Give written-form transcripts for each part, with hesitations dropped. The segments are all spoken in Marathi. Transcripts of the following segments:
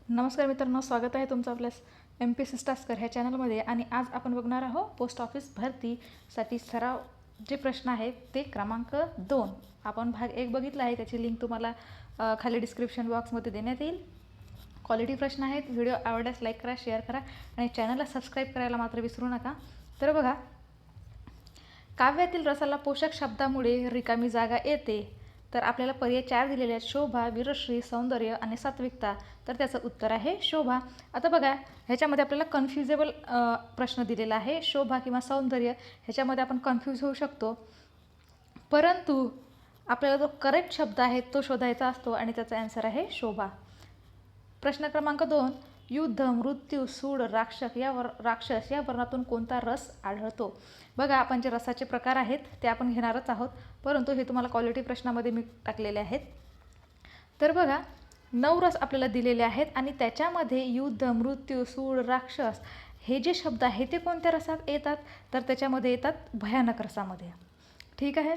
नमस्कार मित्रांनो, स्वागत आहे तुमचं आपल्या MPSC टास्कर ह्या चॅनलमध्ये. आणि आज आपण बघणार आहोत पोस्ट ऑफिस भरतीसाठी सराव जे प्रश्न आहेत ते क्रमांक 2. आपण भाग 1 बघितला आहे, त्याची लिंक तुम्हाला खाली डिस्क्रिप्शन बॉक्समध्ये देण्यात येईल. क्वालिटी प्रश्न आहेत. व्हिडिओ आवडल्यास लाईक करा, शेअर करा आणि चॅनलला सबस्क्राईब करायला मात्र विसरू नका. तर बघा, काव्यातील रसाला पोषक शब्दामुळे रिकामी जागा येते. तर आपल्याला पर्याय 4 दिलेले आहेत: शोभा, वीरश्री, सौंदर्य आणि सात्विकता. तर त्याचं उत्तर आहे शोभा. आता बघा, ह्याच्यामध्ये आपल्याला कन्फ्युजेबल प्रश्न दिलेला आहे. शोभा किंवा सौंदर्य ह्याच्यामध्ये आपण कन्फ्यूज होऊ शकतो, परंतु आपल्याला जो करेक्ट शब्द आहे तो शोधायचा असतो आणि त्याचा आन्सर आहे शोभा. प्रश्न क्रमांक 2. युद्ध, मृत्यू, सूड, राक्षस या वर्णातून कोणता रस आढळतो? बघा, आपण जे रसाचे प्रकार आहेत ते आपण घेणारच आहोत, परंतु हे तुम्हाला क्वालिटी प्रश्नामध्ये मी टाकलेले आहेत. तर बघा, 9 रस आपल्याला दिलेले आहेत आणि त्याच्यामध्ये युद्ध, मृत्यू, सूड, राक्षस हे जे शब्द आहेत ते कोणत्या रसात येतात? तर त्याच्यामध्ये येतात भयानक रसामध्ये. ठीक आहे.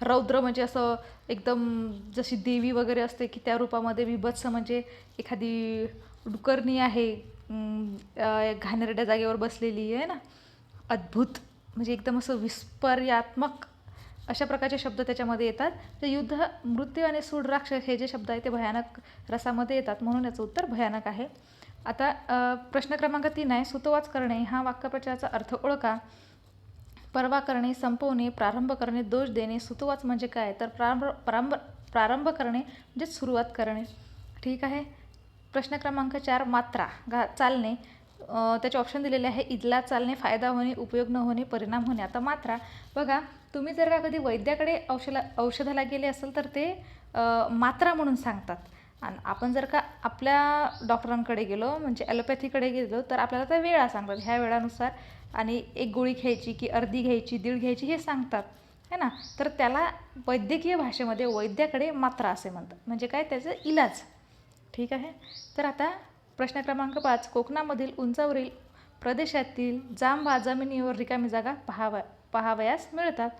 रौद्र म्हणजे असं एकदम जशी देवी वगैरे असते की त्या रूपामध्ये. विभत्स म्हणजे एखादी डुकरणी आहे, घाणेरड्या जागेवर बसलेली आहे ना. अद्भुत म्हणजे एकदम असं विस्पर्यात्मक अशा प्रकारचे शब्द त्याच्यामध्ये येतात. तर युद्ध, मृत्यू आणि सूड, राक्षस हे जे शब्द आहेत ते भयानक रसामध्ये येतात, म्हणून याचं उत्तर भयानक आहे. आता प्रश्न क्रमांक 3 आहे: सुतोवाच करणे हा वाक्यप्रचाराचा अर्थ ओळखा. परवा करणे, संपवणे, प्रारंभ करणे, दोष देणे. सुतोवाच म्हणजे काय? तर प्रारंभ करणे म्हणजे सुरुवात करणे. ठीक आहे. प्रश्न क्रमांक 4. मात्रा, चालणे. त्याचे ऑप्शन दिलेले आहे: इथला चालणे, फायदा होणे, उपयोग न होणे, परिणाम होणे. आता मात्रा बघा, तुम्ही जर का कधी वैद्याकडे औषधाला गेले असेल तर ते मात्रा म्हणून सांगतात. आणि आपण जर का आपल्या डॉक्टरांकडे गेलो म्हणजे ॲलोपॅथीकडे गेलो तर आपल्याला त्या वेळा सांगतात. ह्या वेळानुसार आणि एक गोळी घ्यायची की अर्धी घ्यायची, दीड घ्यायची हे सांगतात, है ना. तर त्याला वैद्यकीय भाषेमध्ये वैद्याकडे मात्रा असे म्हणतात. म्हणजे काय? त्याचं इलाज. ठीक आहे. तर आता प्रश्न क्रमांक 5. कोकणामधील उंचावरील प्रदेशातील जांभा जमिनीवर रिकामी जागा पाहावयास मिळतात.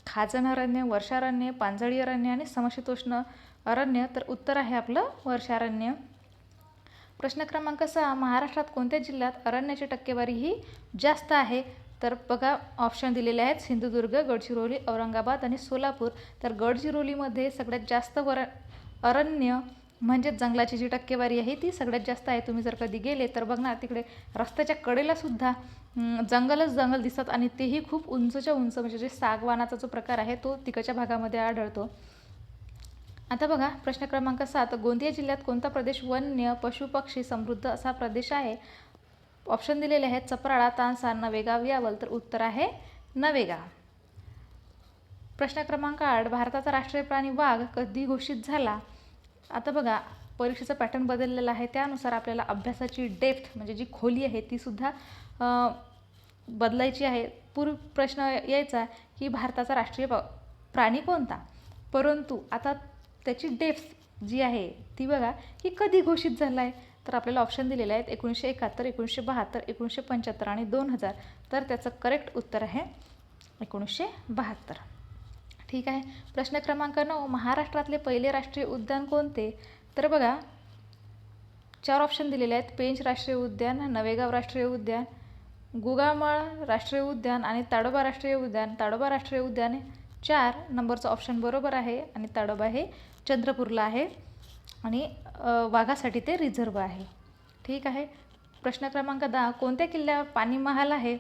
खाजण अरण्य, वर्षारण्य, पानझडी अरण्य आणि समशीतोष्ण अरण्य. तर उत्तर आहे आपलं वर्षारण्य. प्रश्न क्रमांक 6. महाराष्ट्रात कोणत्या जिल्ह्यात अरण्याची टक्केवारी ही जास्त आहे? तर बघा, ऑप्शन दिलेले आहेत: सिंधुदुर्ग, गडचिरोली, औरंगाबाद आणि सोलापूर. तर गडचिरोलीमध्ये सगळ्यात जास्त अरण्य म्हणजे जंगलाची जी टक्केवारी आहे ती सगळ्यात जास्त आहे. तुम्ही जर कधी गेले तर बघणार, तिकडे रस्त्याच्या कडेला सुद्धा जंगल दिसतात आणि तेही खूप उंचच्या उंच. म्हणजे जे सागवानाचा जो प्रकार आहे तो तिकडच्या भागामध्ये आढळतो. आता बघा, प्रश्न क्रमांक 7. गोंदिया जिल्ह्यात कोणता प्रदेश वन्य, पशुपक्षी समृद्ध असा प्रदेश आहे? ऑप्शन दिलेले आहेत: चपराळा, तानसा, नवेगाव, यावल. तर उत्तर आहे नवेगाव. प्रश्न क्रमांक 8. भारताचा राष्ट्रीय प्राणी वाघ कधी घोषित झाला? आता बघा, परीक्षेचा पॅटर्न बदललेला आहे, त्यानुसार आपल्याला अभ्यासाची डेप्थ म्हणजे जी खोली आहे ती सुद्धा बदलायची आहे. पूर्वी प्रश्न यायचा की भारताचा राष्ट्रीय प्राणी कोणता, परंतु आता त्याची डेप्थ जी आहे ती बघा की कधी घोषित झाला आहे. तर आपल्याला ऑप्शन दिलेले आहेत: 1971, 1972, 1975 आणि 2000. तर त्याचं करेक्ट उत्तर आहे 1972. ठीक आहे. प्रश्न क्रमांक 9. महाराष्ट्रातले पहिले राष्ट्रीय उद्यान कोणते? तर बघा, 4 ऑप्शन दिलेले आहेत: पेंच राष्ट्रीय उद्यान, नवेगाव राष्ट्रीय उद्यान, गुगामळ राष्ट्रीय उद्यान आणि ताडोबा राष्ट्रीय उद्यान. ताडोबा राष्ट्रीय उद्यान 4 नंबरचं ऑप्शन बरोबर आहे आणि ताडोबा हे चंद्रपूरला आहे आणि वाघासाठी ते रिझर्व आहे. ठीक आहे. प्रश्न क्रमांक 10. कोणत्या किल्ल्यावर पाणी महाल आहे?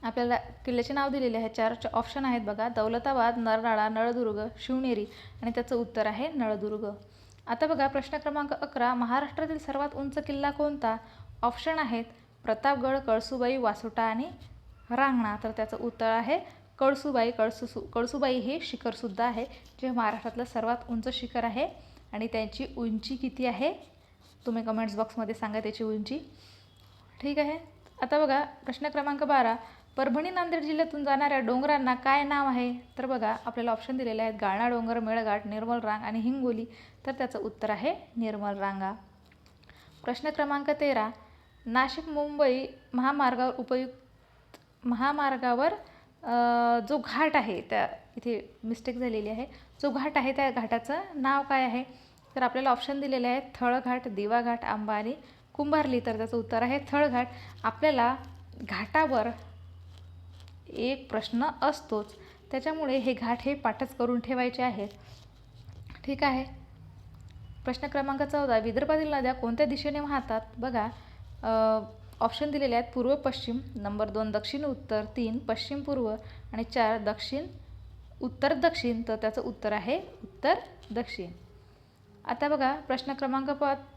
आपल्याला किल्ल्याचे नाव दिलेले आहे. 4 ऑप्शन आहेत बघा: दौलताबाद, नरनाळा, नळदुर्ग, शिवनेरी. आणि त्याचं उत्तर आहे नळदुर्ग. आता बघा, प्रश्न क्रमांक 11. महाराष्ट्रातील सर्वात उंच किल्ला कोणता? ऑप्शन आहेत: प्रतापगड, कळसूबाई, वासोटा आणि रांगणा. तर त्याचं उत्तर आहे कळसूबाई. कळसूबाई हे शिखरसुद्धा आहे जे महाराष्ट्रातलं सर्वात उंच शिखर आहे. आणि त्याची उंची किती आहे तुम्ही कमेंट्स बॉक्समध्ये सांगा त्याची उंची. ठीक आहे. आता बघा, प्रश्न क्रमांक 12. परभणी नांदेड जिल्ह्यातून जाणाऱ्या डोंगरांना काय नाव आहे? तर बघा, आपल्याला ऑप्शन दिलेले आहेत: गाळणा डोंगर, मेळघाट, निर्मल रांग आणि हिंगोली. तर त्याचं उत्तर आहे निर्मल रांगा. प्रश्न क्रमांक 13. नाशिक मुंबई महामार्गावर जो घाट आहे, त्या इथे मिस्टेक झालेली आहे, जो घाट आहे त्या घाटाचं नाव काय आहे? तर आपल्याला ऑप्शन दिलेले आहेत थळघाट, दिवाघाट, आंबा आणि कुंभारली. तर त्याचं उत्तर आहे थळघाट. आपल्याला घाटावर एक प्रश्न असतोच, त्याच्यामुळे हे घाट हे पाठच करून ठेवायचे आहेत. ठीक आहे. प्रश्न क्रमांक 14, विदर्भातील नद्या कोणत्या दिशेने वाहतात? बघा, ऑप्शन दिलेले आहेत पूर्व पश्चिम, नंबर 2 दक्षिण उत्तर, 3 पश्चिम पूर्व आणि 4 उत्तर दक्षिण. तर त्याचं उत्तर आहे उत्तर दक्षिण. आता बघा प्रश्न क्रमांक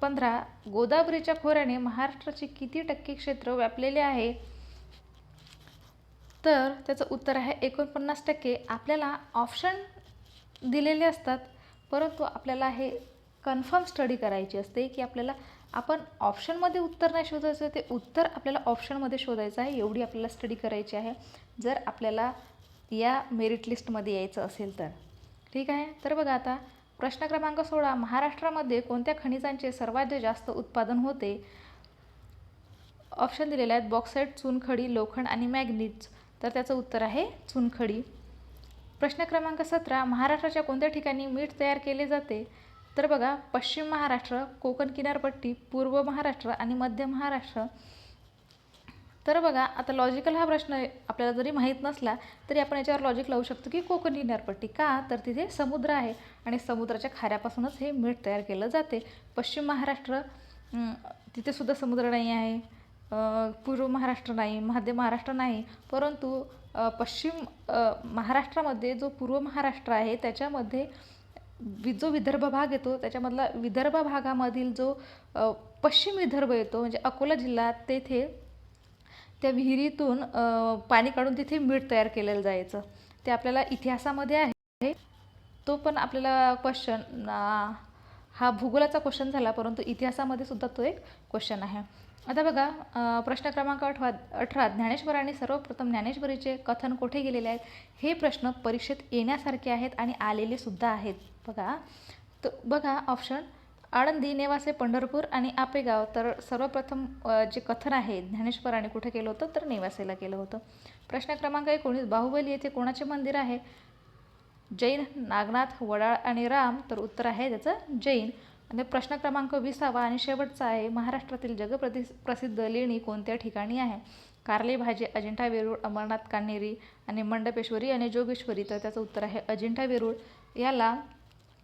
15, गोदावरीच्या खोऱ्याने महाराष्ट्राचे किती टक्के क्षेत्र व्यापलेले आहे? तर त्याचं उत्तर आहे 49%. आपल्याला ऑप्शन दिलेले असतात, परंतु आपल्याला हे कन्फर्म स्टडी करायची असते की आपण ऑप्शनमध्ये उत्तर नाही शोधायचं, ते उत्तर आपल्याला ऑप्शनमध्ये शोधायचं आहे. एवढी आपल्याला स्टडी करायची आहे जर आपल्याला या मेरिट लिस्टमध्ये यायचं असेल तर. ठीक आहे. तर बघा आता प्रश्न क्रमांक 16, महाराष्ट्रामध्ये कोणत्या खनिजांचे सर्वात जास्त उत्पादन होते? ऑप्शन दिलेले आहेत बॉक्साईट, चुनखडी, लोखंड आणि मॅग्नीज. तर त्याचं उत्तर आहे चुनखडी. प्रश्न क्रमांक 17, महाराष्ट्राच्या कोणत्या ठिकाणी मीठ तयार केले जाते? तर बघा, पश्चिम महाराष्ट्र, कोकण किनारपट्टी, पूर्व महाराष्ट्र आणि मध्य महाराष्ट्र. तर बघा आता लॉजिकल हा प्रश्न आपल्याला जरी माहीत नसला तरी आपण याच्यावर लॉजिक लावू शकतो की कोकण किनारपट्टी. का? तर तिथे समुद्र आहे आणि समुद्राच्या खाऱ्यापासूनच हे मीठ तयार केलं जाते. पश्चिम महाराष्ट्र, तिथे सुद्धा समुद्र नाही आहे. पूर्व महाराष्ट्र नाही, मध्य महाराष्ट्र नाही, परंतु पश्चिम महाराष्ट्रामध्ये जो पूर्व महाराष्ट्र आहे त्याच्यामध्ये जो विदर्भ भाग येतो, त्याच्यामधला विदर्भ भागामधील जो पश्चिम विदर्भ येतो म्हणजे अकोला जिल्हा, तेथे त्या विहिरीतून पाणी काढून तिथे मीठ तयार केलेलं जायचं. ते आपल्याला इतिहासामध्ये आहे. तो पण आपल्याला क्वेश्चन हा भूगोलाचा क्वेश्चन झाला, परंतु इतिहासामध्ये सुद्धा तो एक क्वेश्चन आहे. आता बघा प्रश्न क्रमांक 18, ज्ञानेश्वरांनी सर्वप्रथम ज्ञानेश्वरीचे कथन कोठे गेलेले आहेत? हे प्रश्न परीक्षेत येण्यासारखे आहेत आणि आलेले सुद्धा आहेत. बघा ऑप्शन आळंदी, नेवासे, पंढरपूर आणि आपेगाव. तर सर्वप्रथम जे कथन आहे ज्ञानेश्वरांनी कुठे केलं होतं? तर नेवासेला केलं होतं. प्रश्न क्रमांक 19, बाहुबली येथे कोणाचे मंदिर आहे? जैन, नागनाथ, वडाळ आणि राम. तर उत्तर आहे त्याचं जैन. आणि प्रश्न क्रमांक 20 आणि शेवटचा आहे, महाराष्ट्रातील जगप्रसिद्ध लेणी कोणत्या ठिकाणी आहे? कारले भाजे, अजिंठा वेरूळ, अमरनाथ कान्हेरी आणि मंडपेश्वरी आणि जोगेश्वरी. तर त्याचं उत्तर आहे अजिंठा वेरूळ. याला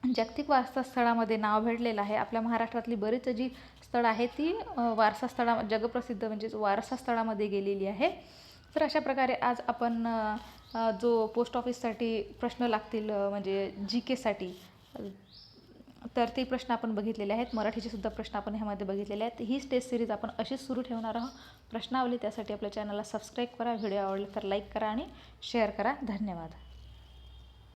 जागतिक वारसा स्थळामध्ये नाव भेटलेलं आहे. आपल्या महाराष्ट्रातली बरीच जी स्थळं आहेत ती वारसा जगप्रसिद्ध म्हणजे वारसा स्थळामध्ये गेलेली आहे. तर अशा प्रकारे आज आपण जो पोस्ट ऑफिससाठी प्रश्न लागतील म्हणजे GK तर ते प्रश्न आपण बघितलेले आहेत. मराठीचे सुद्धा प्रश्न आपण ह्यामध्ये बघितलेले आहेत. ही टेस्ट सिरीज आपण अशीच सुरू ठेवणार आहोत. प्रश्नावली त्यासाठी आपल्या चॅनलला सबस्क्राईब करा, व्हिडिओ आवडले तर लाईक करा आणि शेअर करा. धन्यवाद.